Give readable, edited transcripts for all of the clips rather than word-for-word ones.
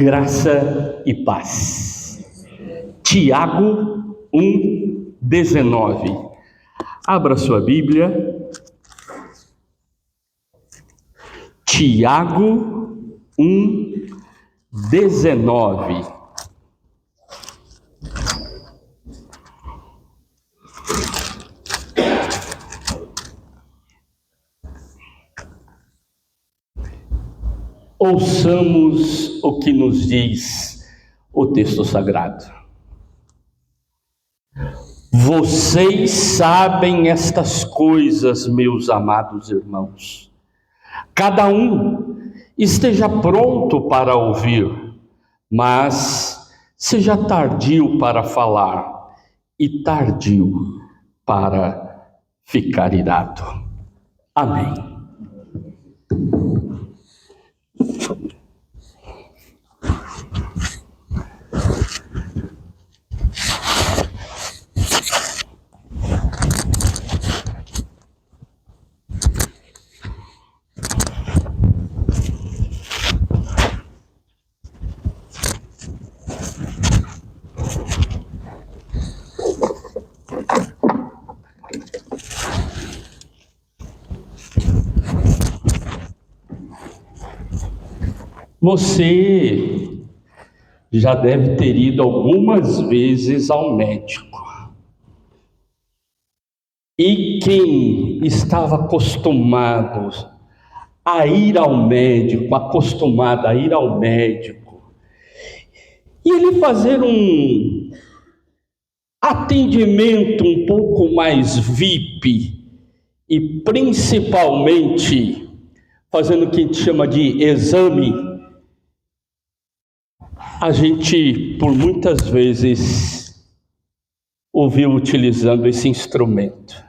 Graça e paz. Tiago 1:19. Abra sua Bíblia. Tiago 1:19. Ouçamos o que nos diz o texto sagrado. Vocês sabem estas coisas, meus amados irmãos. Cada um esteja pronto para ouvir, mas seja tardio para falar e tardio para ficar irado. Amém. Você já deve ter ido algumas vezes ao médico. E quem estava acostumado a ir ao médico, acostumada a ir ao médico, e ele fazer um atendimento um pouco mais VIP, e principalmente fazendo o que a gente chama de exame, a gente, por muitas vezes, ouviu utilizando esse instrumento.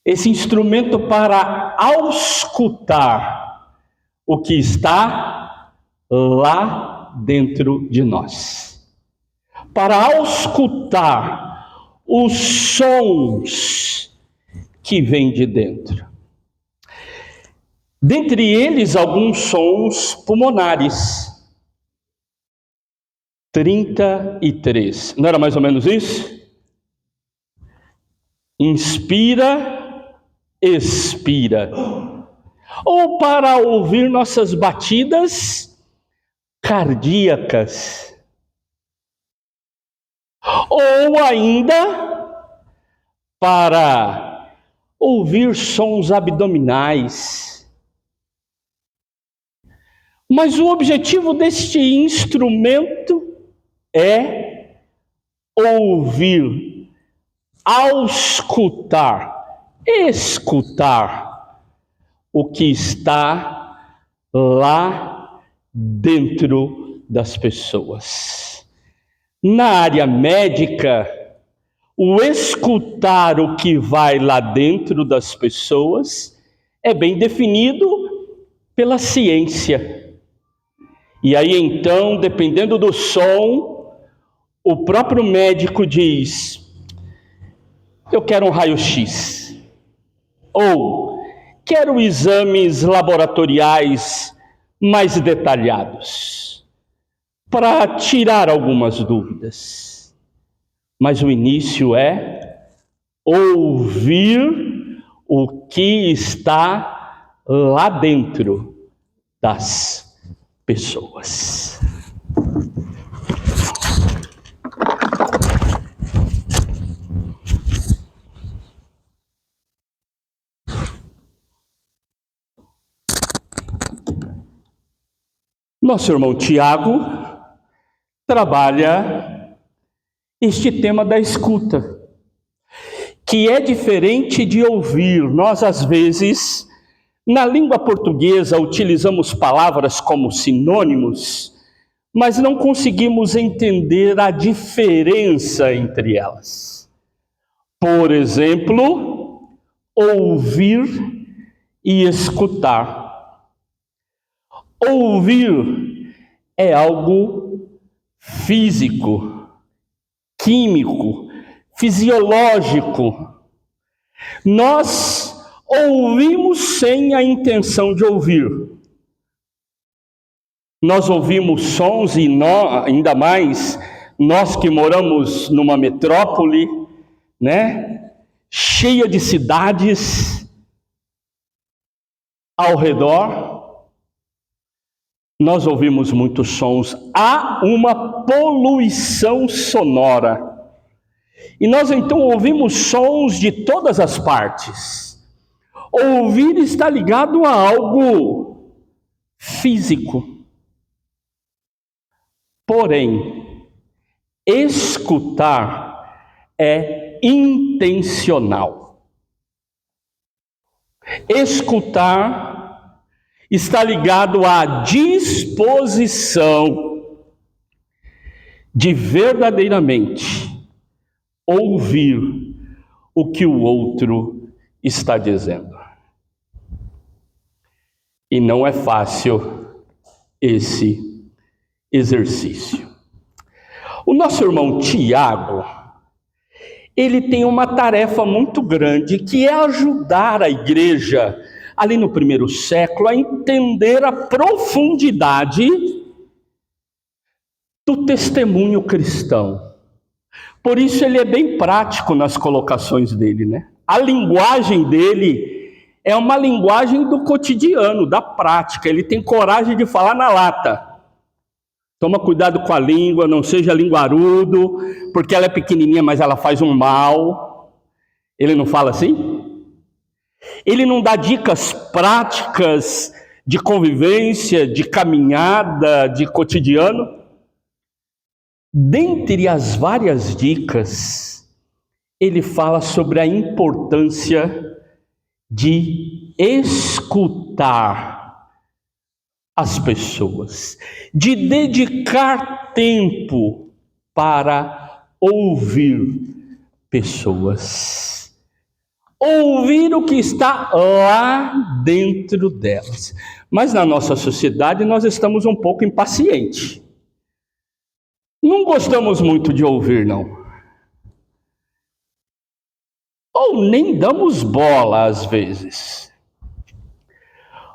Esse instrumento para auscultar o que está lá dentro de nós. Para auscultar os sons que vêm de dentro. Dentre eles, alguns sons pulmonares. 33. Não era mais ou menos isso? Inspira, expira. Ou para ouvir nossas batidas cardíacas. Ou ainda para ouvir sons abdominais. Mas o objetivo deste instrumento é ouvir, auscultar, escutar o que está lá dentro das pessoas. Na área médica, o escutar o que vai lá dentro das pessoas é bem definido pela ciência. E aí então, dependendo do som, o próprio médico diz: eu quero um raio-x, ou quero exames laboratoriais mais detalhados, para tirar algumas dúvidas. Mas o início é ouvir o que está lá dentro das pessoas. Nosso irmão Tiago trabalha este tema da escuta, que é diferente de ouvir. Nós, às vezes, na língua portuguesa, utilizamos palavras como sinônimos, mas não conseguimos entender a diferença entre elas. Por exemplo, ouvir e escutar. Ouvir é algo físico, químico, fisiológico. Nós ouvimos sem a intenção de ouvir. nós ouvimos sons e nós, ainda mais nós que moramos numa metrópole, né, cheia de cidades ao redor, nós ouvimos muitos sons. Há uma poluição sonora. E nós então ouvimos sons de todas as partes. Ouvir está ligado a algo físico. Porém, escutar é intencional. Escutar está ligado à disposição de verdadeiramente ouvir o que o outro está dizendo. E não é fácil esse exercício. O nosso irmão Tiago, ele tem uma tarefa muito grande, que é ajudar a igreja, ali no primeiro século, a entender a profundidade do testemunho cristão. Por isso ele é bem prático nas colocações dele, né? A linguagem dele é uma linguagem do cotidiano, da prática. Ele tem coragem de falar na lata. Toma cuidado com a língua, não seja linguarudo, porque ela é pequenininha, mas ela faz um mal. Ele não fala assim? Ele não dá dicas práticas de convivência, de caminhada, de cotidiano? Dentre as várias dicas, ele fala sobre a importância de escutar as pessoas, de dedicar tempo para ouvir pessoas, ouvir o que está lá dentro delas. Mas na nossa sociedade nós estamos um pouco impacientes. Não gostamos muito de ouvir, não. Ou nem damos bola às vezes.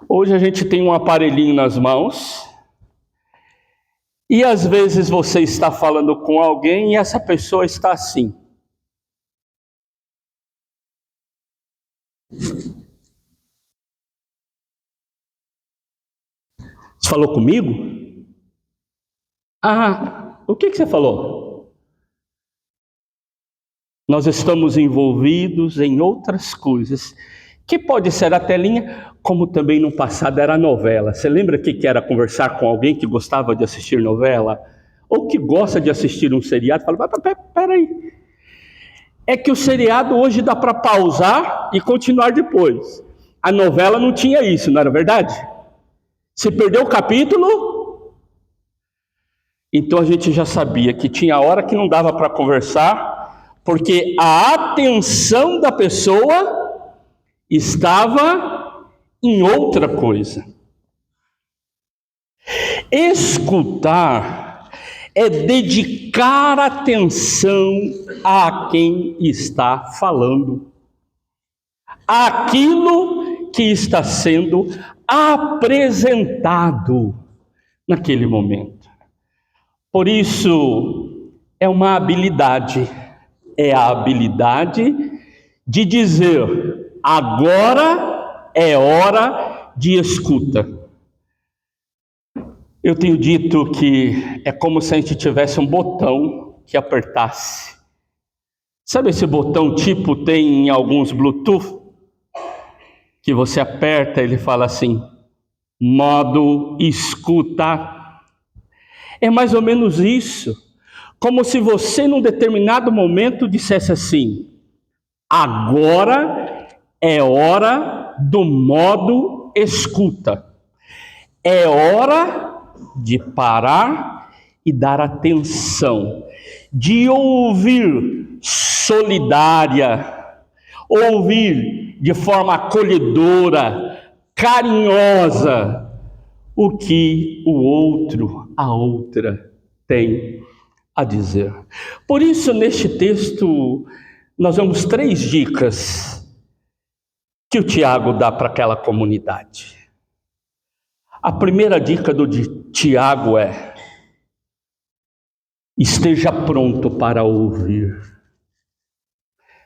Hoje a gente tem um aparelhinho nas mãos, e às vezes você está falando com alguém e essa pessoa está assim. Você falou comigo? O que você falou? Nós estamos envolvidos em outras coisas, que pode ser a telinha, como também no passado era a novela. Você lembra que era conversar com alguém que gostava de assistir novela? Ou que gosta de assistir um seriado? Fala, peraí. É que o seriado hoje dá para pausar e continuar depois. A novela não tinha isso, não era verdade? Se perdeu o capítulo... Então a gente já sabia que tinha hora que não dava para conversar, porque a atenção da pessoa estava em outra coisa. Escutar é dedicar atenção a quem está falando, àquilo que está sendo apresentado naquele momento. Por isso, é uma habilidade, é a habilidade de dizer, agora é hora de escuta. Eu tenho dito que é como se a gente tivesse um botão que apertasse. Sabe esse botão tipo tem em alguns Bluetooth? Que você aperta e ele fala assim, modo escuta. É mais ou menos isso, como se você num determinado momento dissesse assim, agora é hora do modo escuta, é hora de parar e dar atenção, de ouvir solidária, ouvir de forma acolhedora, carinhosa, o que o outro, a outra, tem a dizer. Por isso, neste texto, nós vemos 3 dicas que o Tiago dá para aquela comunidade. A primeira dica do Tiago é: esteja pronto para ouvir.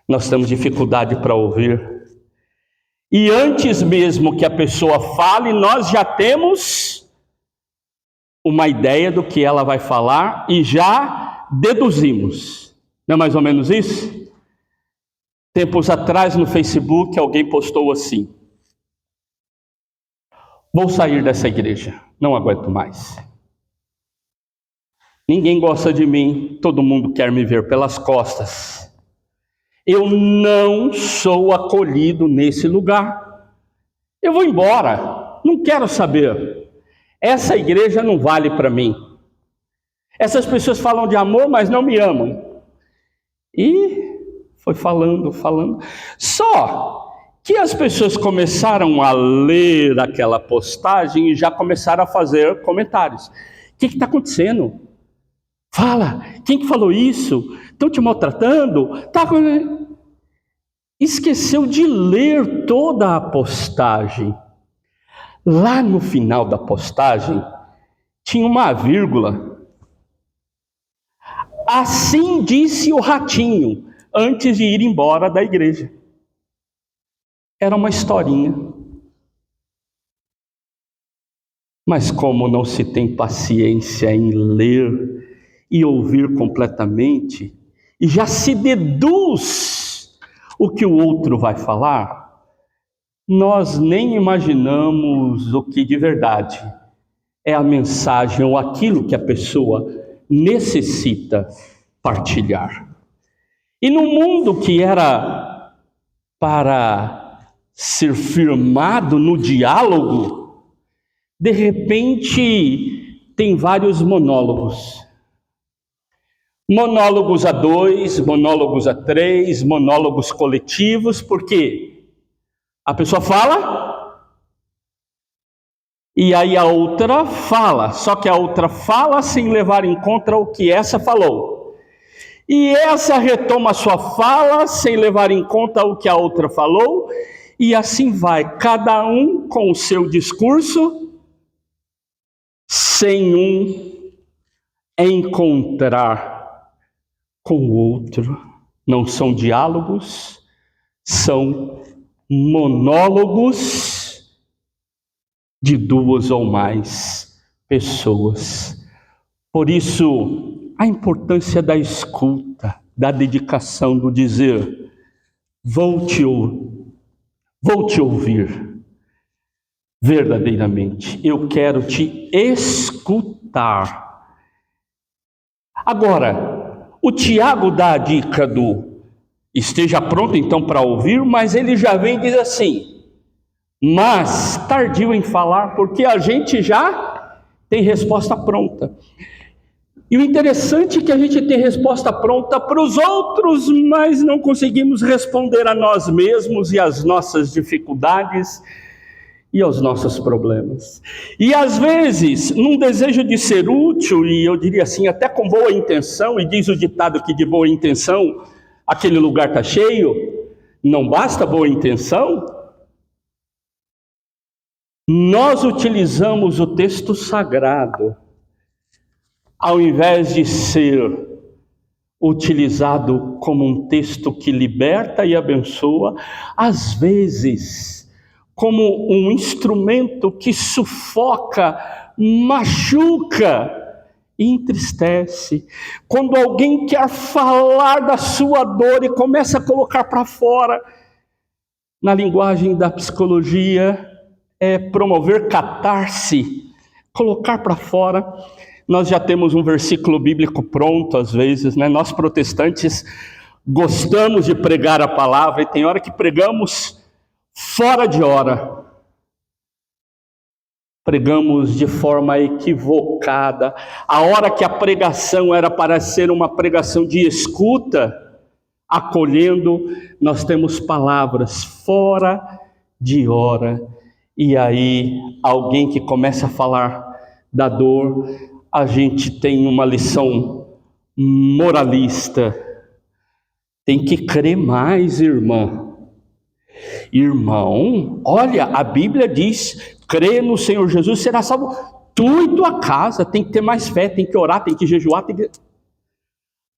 Nós temos dificuldade para ouvir. E antes mesmo que a pessoa fale, nós já temos uma ideia do que ela vai falar e já deduzimos. Não é mais ou menos isso? Tempos atrás no Facebook alguém postou assim: vou sair dessa igreja, não aguento mais. Ninguém gosta de mim, todo mundo quer me ver pelas costas. Eu não sou acolhido nesse lugar. Eu vou embora, não quero saber. Essa igreja não vale para mim. Essas pessoas falam de amor, mas não me amam. E foi falando. Só que as pessoas começaram a ler aquela postagem e já começaram a fazer comentários. O que está acontecendo? Fala, quem que falou isso? Estão te maltratando? Esqueceu de ler toda a postagem. Lá no final da postagem, tinha uma vírgula. Assim disse o ratinho, antes de ir embora da igreja. Era uma historinha. Mas como não se tem paciência em ler e ouvir completamente, e já se deduz o que o outro vai falar, nós nem imaginamos o que de verdade é a mensagem ou aquilo que a pessoa necessita partilhar. E no mundo que era para ser firmado no diálogo, de repente tem vários monólogos. Monólogos a dois, monólogos a três, monólogos coletivos, porque a pessoa fala e aí a outra fala, só que a outra fala sem levar em conta o que essa falou. E essa retoma a sua fala sem levar em conta o que a outra falou, e assim vai, cada um com o seu discurso, sem um encontrar com o outro. Não são diálogos, são monólogos de duas ou mais pessoas. Por isso, a importância da escuta, da dedicação, do dizer: vou te ouvir verdadeiramente, eu quero te escutar. Agora, o Tiago dá a dica do esteja pronto então para ouvir, mas ele já vem e diz assim: mas tardio em falar, porque a gente já tem resposta pronta. E o interessante é que a gente tem resposta pronta para os outros, mas não conseguimos responder a nós mesmos e às nossas dificuldades e aos nossos problemas. E às vezes, num desejo de ser útil, e eu diria assim, até com boa intenção, e diz o ditado que de boa intenção aquele lugar está cheio, não basta boa intenção, nós utilizamos o texto sagrado, ao invés de ser utilizado como um texto que liberta e abençoa, às vezes como um instrumento que sufoca, machuca e entristece. Quando alguém quer falar da sua dor e começa a colocar para fora, na linguagem da psicologia, é promover catarse, colocar para fora. Nós já temos um versículo bíblico pronto às vezes, né? Nós protestantes gostamos de pregar a palavra e tem hora que pregamos fora de hora. Pregamos de forma equivocada. A hora que a pregação era para ser uma pregação de escuta, acolhendo, nós temos palavras fora de hora. E aí, alguém que começa a falar da dor, a gente tem uma lição moralista. Tem que crer mais, irmã. Irmão, olha, a Bíblia diz, crê no Senhor Jesus, será salvo tu e tua casa. Tem que ter mais fé, tem que orar, tem que jejuar, tem que...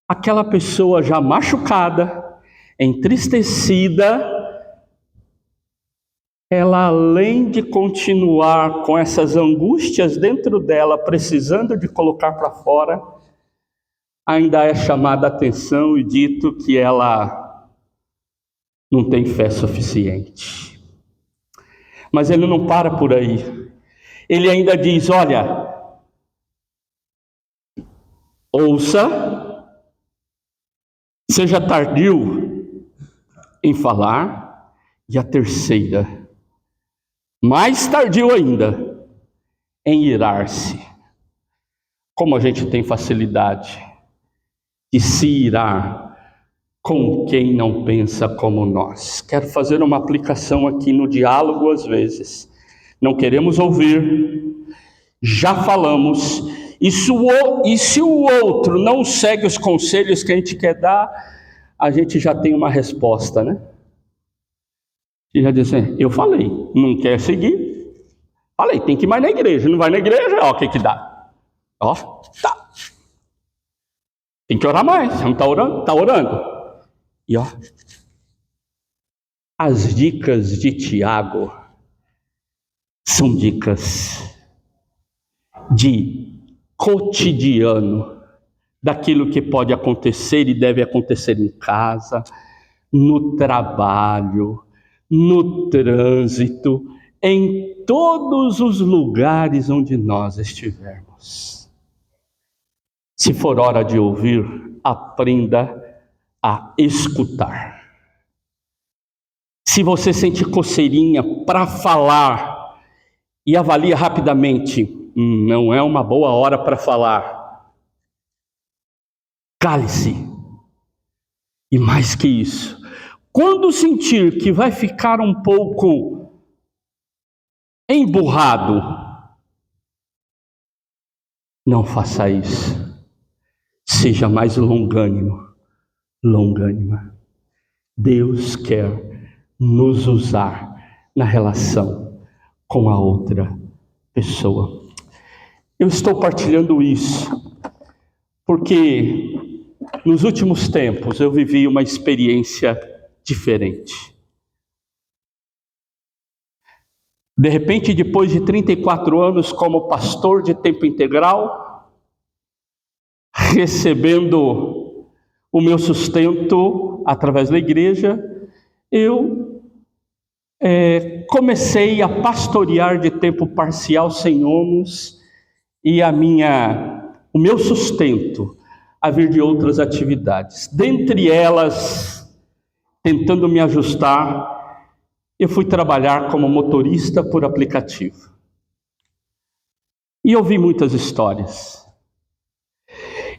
Aquela pessoa já machucada, entristecida, ela, além de continuar com essas angústias dentro dela, precisando de colocar para fora, ainda é chamada a atenção e dito que ela não tem fé suficiente. Mas ele não para por aí. Ele ainda diz, olha, ouça, seja tardio em falar, e a terceira, mais tardio ainda, em irar-se. Como a gente tem facilidade de se irar com quem não pensa como nós. Quero fazer uma aplicação aqui no diálogo às vezes. Não queremos ouvir, já falamos, e se o outro não segue os conselhos que a gente quer dar, a gente já tem uma resposta, né? E já diz assim, eu falei, não quer seguir? Falei, tem que ir mais na igreja, não vai na igreja, ó, o que dá? Ó, tá. Tem que orar mais, não está orando? Está orando. E ó, as dicas de Tiago são dicas de cotidiano, daquilo que pode acontecer e deve acontecer em casa, no trabalho, no trânsito, em todos os lugares onde nós estivermos. Se for hora de ouvir, aprenda a escutar. Se você sente coceirinha para falar e avalia rapidamente, não é uma boa hora para falar, cale-se. E mais que isso, quando sentir que vai ficar um pouco emburrado, não faça isso. Seja mais longânimo, longânima. Deus quer nos usar na relação com a outra pessoa. Eu estou partilhando isso porque nos últimos tempos eu vivi uma experiência diferente. De repente, depois de 34 anos como pastor de tempo integral, recebendo o meu sustento através da igreja, eu comecei a pastorear de tempo parcial sem ônus e o meu sustento a vir de outras atividades. Dentre elas, tentando me ajustar, eu fui trabalhar como motorista por aplicativo. E ouvi muitas histórias.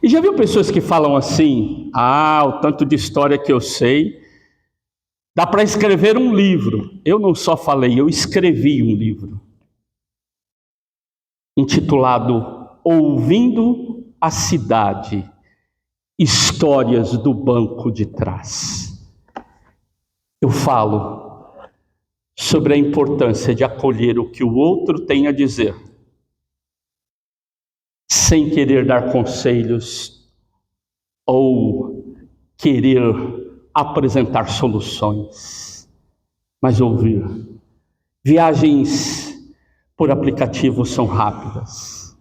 E já viu pessoas que falam assim, o tanto de história que eu sei, dá para escrever um livro. Eu não só falei, eu escrevi um livro, intitulado Ouvindo a Cidade, Histórias do Banco de Trás. Eu falo sobre a importância de acolher o que o outro tem a dizer, sem querer dar conselhos ou querer apresentar soluções, mas ouvir. Viagens por aplicativo são rápidas,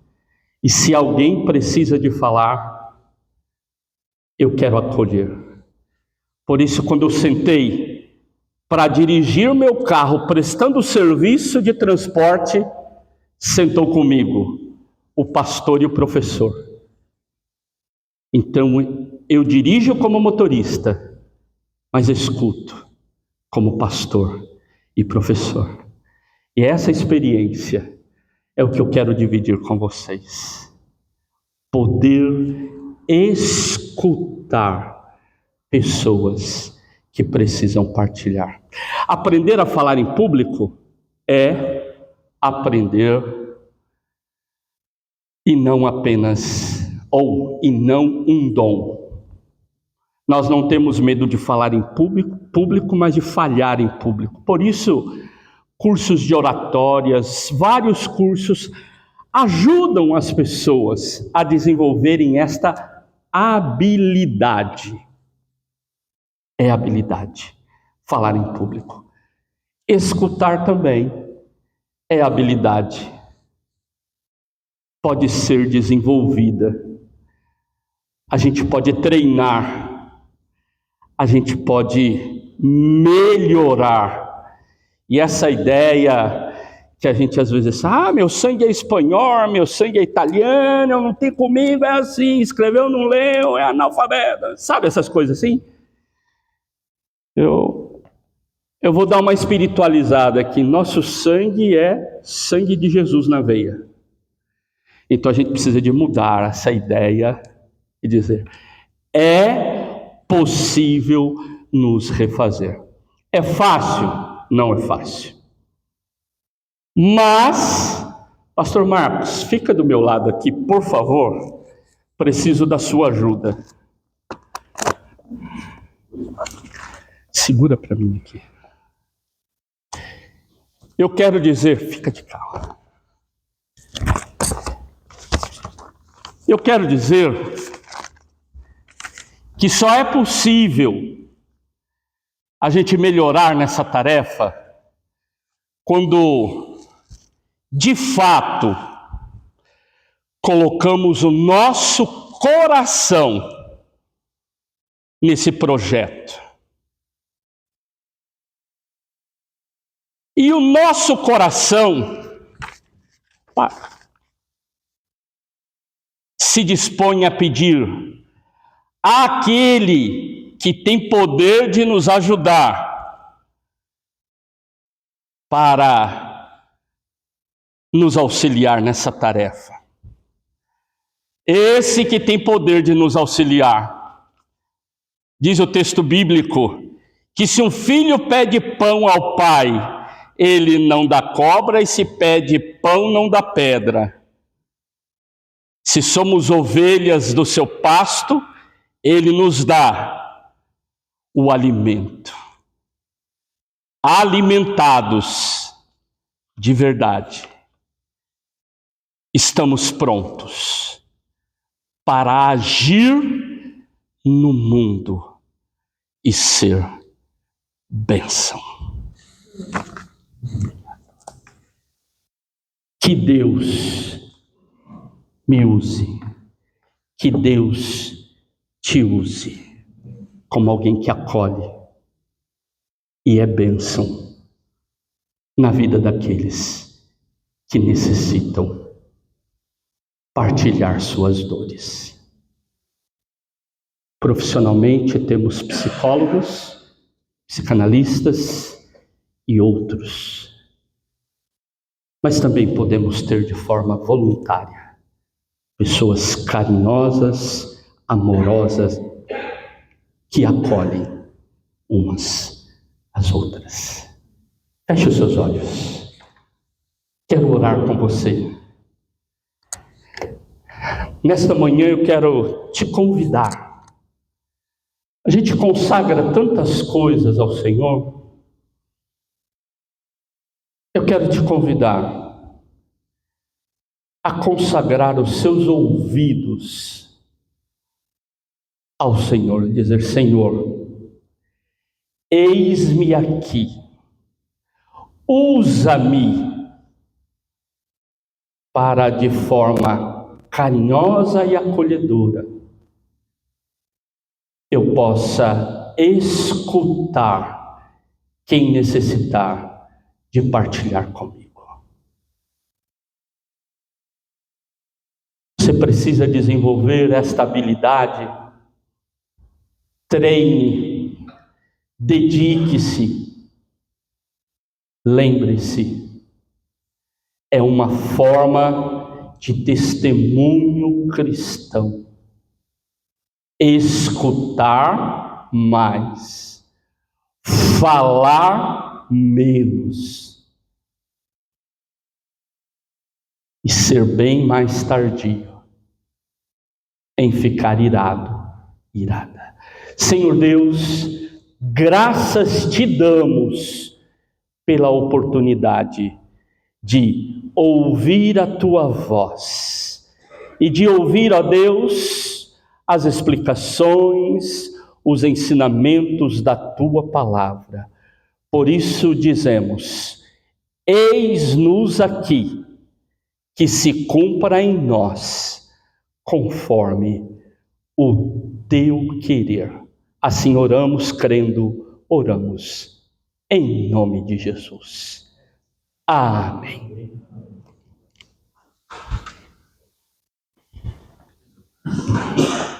e se alguém precisa de falar, eu quero acolher. Por isso, quando eu sentei para dirigir o meu carro, prestando serviço de transporte, sentou comigo o pastor e o professor. Então, eu dirijo como motorista, mas escuto como pastor e professor. E essa experiência é o que eu quero dividir com vocês. Poder escutar pessoas que precisam partilhar. Aprender a falar em público é aprender e não apenas, e não um dom. Nós não temos medo de falar em público, mas de falhar em público. Por isso, cursos de oratórias, vários cursos ajudam as pessoas a desenvolverem esta habilidade. É habilidade, falar em público. Escutar também é habilidade. Pode ser desenvolvida. A gente pode treinar. A gente pode melhorar. E essa ideia que a gente às vezes diz, meu sangue é espanhol, meu sangue é italiano, eu não tenho comigo, é assim, escreveu, não leu, é analfabeta. Sabe essas coisas assim? Eu vou dar uma espiritualizada aqui. Nosso sangue é sangue de Jesus na veia. Então a gente precisa de mudar essa ideia e dizer, é possível nos refazer. É fácil? Não é fácil. Mas, pastor Marcos, fica do meu lado aqui, por favor. Preciso da sua ajuda. Segura para mim aqui. Eu quero dizer, fica de cá. Eu quero dizer que só é possível a gente melhorar nessa tarefa quando, de fato, colocamos o nosso coração nesse projeto. E o nosso coração se dispõe a pedir àquele que tem poder de nos ajudar para nos auxiliar nessa tarefa. Esse que tem poder de nos auxiliar. Diz o texto bíblico que se um filho pede pão ao pai, ele não dá cobra, e se pede pão, não dá pedra. Se somos ovelhas do seu pasto, ele nos dá o alimento. Alimentados de verdade, estamos prontos para agir no mundo e ser bênção. Que Deus me use, que Deus te use como alguém que acolhe e é bênção na vida daqueles que necessitam partilhar suas dores. Profissionalmente temos psicólogos, psicanalistas e outros. Mas também podemos ter de forma voluntária pessoas carinhosas, amorosas, que acolhem umas às outras. Feche os seus olhos. Quero orar com você. Nesta manhã eu quero te convidar. A gente consagra tantas coisas ao Senhor. Eu quero te convidar a consagrar os seus ouvidos ao Senhor, dizer: Senhor, eis-me aqui, usa-me para, de forma carinhosa e acolhedora, eu possa escutar quem necessitar de partilhar comigo. Você precisa desenvolver esta habilidade. Treine, dedique-se, lembre-se, é uma forma de testemunho cristão. Escutar mais, falar menos e ser bem mais tardio em ficar irada. Senhor Deus, graças te damos pela oportunidade de ouvir a tua voz e de ouvir, ó Deus, as explicações, os ensinamentos da tua palavra. Por isso dizemos: eis-nos aqui, que se cumpra em nós, conforme o teu querer. Assim oramos, crendo, oramos em nome de Jesus. Amém.